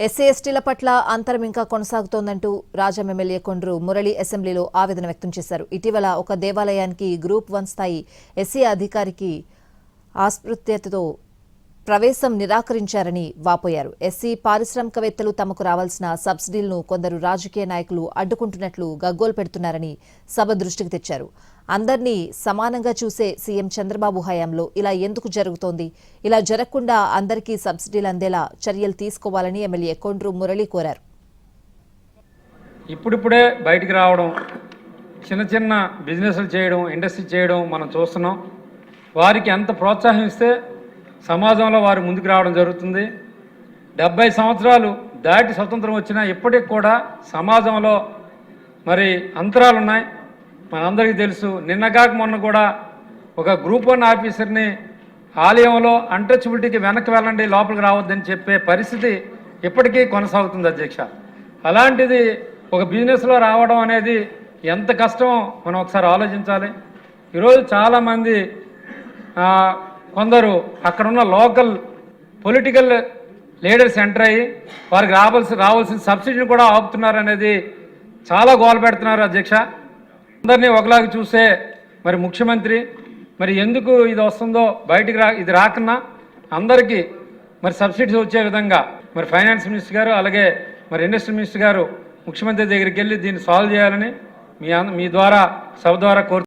SC ఎస్టీల పట్ల అంతరం ఇంకా కొనసాగుతోందంటూ రాజం ఎమ్మెల్యే కొండ్రు మురళి అసెంబ్లీలో ఆవేదన వ్యక్తం చేశారు. ఇటీవల ఒక దేవాలయానికి గ్రూప్ 1 స్థాయి ఎస్సీ అధికారికి ఆస్పృత్యతతో ప్రవేశం నిరాకరించారని వాపోయారు. ఎస్సీ పారిశ్రామికవేత్తలు తమకు రావాల్సిన సబ్సిడీలను కొందరు రాజకీయ నాయకులు అడ్డుకుంటున్నట్లు గగ్గోలు పెడుతున్నారని సభ దృష్టికి తెచ్చారు. అందర్నీ సమానంగా చూసే సీఎం చంద్రబాబు హయాంలో ఇలా ఎందుకు జరుగుతోంది? ఇలా జరగకుండా అందరికీ సబ్సిడీలు అందేలా చర్యలు తీసుకోవాలని ఎమ్మెల్యే కొండ్రు మురళి కోరారు. ఇప్పుడిప్పుడే బయటికి రావడం, చిన్న చిన్న బిజినెస్లు చేయడం, ఇండస్ట్రీ చేయడం మనం చూస్తున్నాం. వారికి ఎంత ప్రోత్సాహం ఇస్తే సమాజంలో వారు ముందుకు రావడం జరుగుతుంది. 70 సంవత్సరాలు దాటి స్వతంత్రం వచ్చినా ఇప్పటికి కూడా సమాజంలో మరి అంతరాలు ఉన్నాయి. మనందరికీ తెలుసు. నిన్నగాక మొన్న కూడా ఒక గ్రూప్ 1 ఆఫీసర్ని ఆలయంలో అన్టచబిలిటీకి వెనక్కి వెళ్ళండి, లోపలికి రావద్దని చెప్పే పరిస్థితి ఇప్పటికీ కొనసాగుతుంది అధ్యక్ష. అలాంటిది ఒక బిజినెస్లో రావడం అనేది ఎంత కష్టమో మనం ఒకసారి ఆలోచించాలి. ఈరోజు చాలామంది కొందరు అక్కడున్న లోకల్ పొలిటికల్ లీడర్స్ ఎంటర్ అయ్యి వారికి రావాల్సిన సబ్సిడీని కూడా ఆపుతున్నారు అనేది చాలా గోల పెడుతున్నారు అధ్యక్ష. అందరినీ ఒకలాగా చూసే మరి ముఖ్యమంత్రి మరి ఎందుకు ఇది వస్తుందో బయటికి ఇది రాకున్నా అందరికీ మరి సబ్సిడీస్ వచ్చే విధంగా మరి ఫైనాన్స్ మినిస్టర్ గారు అలాగే మరి ఇండస్ట్రీ మినిస్టర్ గారు ముఖ్యమంత్రి దగ్గరికి వెళ్ళి దీన్ని సాల్వ్ చేయాలని మీ ద్వారా సభ ద్వారా కోరుతున్నారు.